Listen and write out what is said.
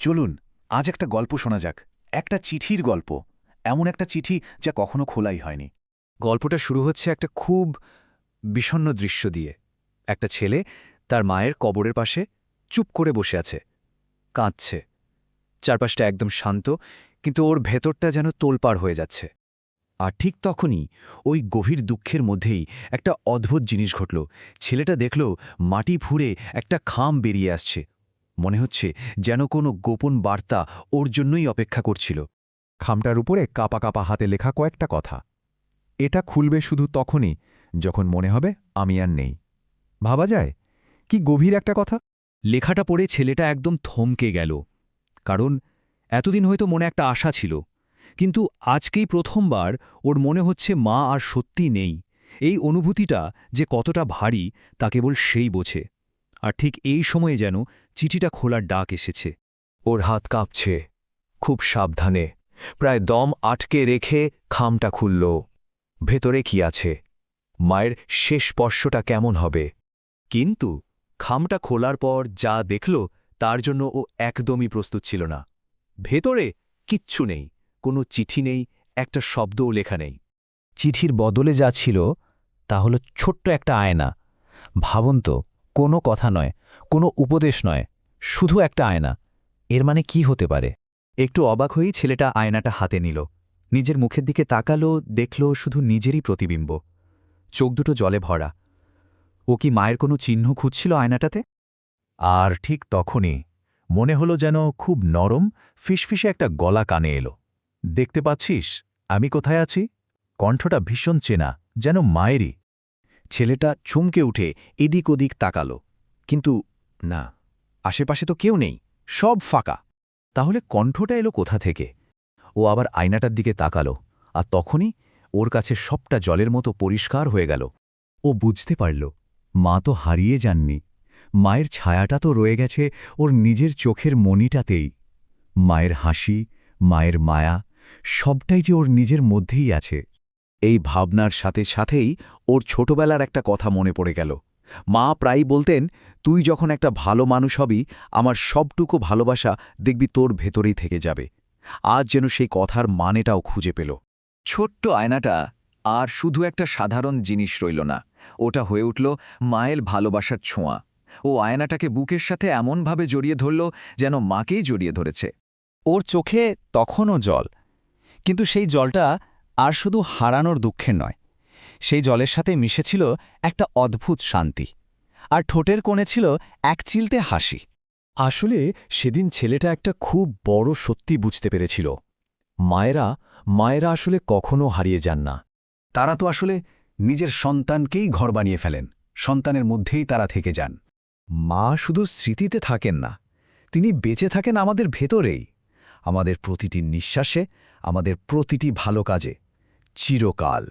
চলুন আজ একটা গল্প শোনা যাক। একটা চিঠির গল্প, এমন একটা চিঠি যা কখনো খোলাই হয়নি। গল্পটা শুরু হচ্ছে একটা খুব বিষণ্ণ দৃশ্য দিয়ে। একটা ছেলে তার মায়ের কবরের পাশে চুপ করে বসে আছে, কাঁদছে। চারপাশটা একদম শান্ত, কিন্তু ওর ভেতরটা যেন তোলপাড় হয়ে যাচ্ছে। আর ঠিক তখনই ওই গভীর দুঃখের মধ্যেই একটা অদ্ভুত জিনিস ঘটল। ছেলেটা দেখল মাটি ফুঁড়ে একটা খাম বেরিয়ে আসছে। মনে হচ্ছে যেন কোনো গোপন বার্তা ওর জন্যই অপেক্ষা করছিল। খামটার উপরে কাপা কাপা হাতে লেখা কয়েকটা কথা। এটা খুলবে শুধু তখনই যখন মনে হবে আমি আর নেই। ভাবা যায় কি গভীর একটা কথা। লেখাটা পড়ে ছেলেটা একদম থমকে গেল, কারণ এতদিন হয়তো মনে একটা আশা ছিল, কিন্তু আজকেই প্রথমবার ওর মনে হচ্ছে মা আর সত্যি নেই। এই অনুভূতিটা যে কতটা ভারী তা কেবল সেই বোঝে। আর ঠিক এই সময়ে যেন চিঠিটা খোলার ডাক এসেছে। ওর হাত কাঁপছে, খুব সাবধানে, প্রায় দম আটকে রেখে খামটা খুলল। ভেতরে কি আছে? মায়ের শেষ স্পর্শটা কেমন হবে? কিন্তু খামটা খোলার পর যা দেখল তার জন্য ও একদমই প্রস্তুত ছিল না। ভেতরে কিচ্ছু নেই, কোনো চিঠি নেই, একটা শব্দও লেখা নেই। চিঠির বদলে যা ছিল তা হলো ছোট্ট একটা আয়না। ভাবুন তো, কোনো কথা নয়, কোনো উপদেশ নয়, শুধু একটা আয়না। এর মানে কি হতে পারে? একটু অবাক হয়েই ছেলেটা আয়নাটা হাতে নিল, নিজের মুখের দিকে তাকালো, দেখল শুধু নিজেরই প্রতিবিম্ব। চোখ দুটো জলে ভরা। ও কি মায়ের কোনো চিহ্ন খুঁজছিল আয়নাটাতে? আর ঠিক তখনই মনে হলো যেন খুব নরম ফিসফিসে একটা গলা কানে এলো। দেখতে পাচ্ছিস আমি কোথায় আছি? কণ্ঠটা ভীষণ চেনা, যেন মায়েরই। ছেলেটা চমকে উঠে এদিক ওদিক তাকালো, কিন্তু না, আশেপাশে তো কেউ নেই, সব ফাঁকা। তাহলে কণ্ঠটা এলো কোথা থেকে? ও আবার আয়নাটার দিকে তাকালো, আর তখনই ওর কাছে সবটা জলের মতো পরিষ্কার হয়ে গেল। ও বুঝতে পারল, মা তো হারিয়ে যাননি। মায়ের ছায়াটা তো রয়ে গেছে ওর নিজের চোখের মণিটাতেই। মায়ের হাসি, মায়ের মায়া, সবটাই যে ওর নিজের মধ্যেই আছে। এই ভাবনার সাথে সাথেই ওর ছোটবেলার একটা কথা মনে পড়ে গেল। মা প্রায়ই বলতেন, তুই যখন একটা ভালো মানুষ হবি, আমার সবটুকু ভালোবাসা দেখবি তোর ভেতরেই থেকে যাবে। আজ যেন সেই কথার মানেটাও খুঁজে পেল। ছোট্ট আয়নাটা আর শুধু একটা সাধারণ জিনিস রইল না, ওটা হয়ে উঠল মায়ের ভালোবাসার ছোঁয়া। ও আয়নাটাকে বুকের সাথে এমনভাবে জড়িয়ে ধরল যেন মাকেই জড়িয়ে ধরেছে। ওর চোখে তখনও জল, কিন্তু সেই জলটা আর শুধু হারানোর দুঃখের নয়। সেই জলের সাথে মিশেছিল একটা অদ্ভুত শান্তি, আর ঠোঁটের কোণে ছিল এক চিলতে হাসি। আসলে সেদিন ছেলেটা একটা খুব বড় সত্যি বুঝতে পেরেছিল। মায়েরা আসলে কখনো হারিয়ে যান না। তারা তো আসলে নিজের সন্তানকেই ঘর বানিয়ে ফেলেন, সন্তানের মধ্যেই তারা থেকে যান। মা শুধু স্মৃতিতে থাকেন না, তিনি বেঁচে থাকেন আমাদের ভেতরেই, আমাদের প্রতিটি নিঃশ্বাসে, আমাদের প্রতিটি ভালো কাজে, চিরকাল।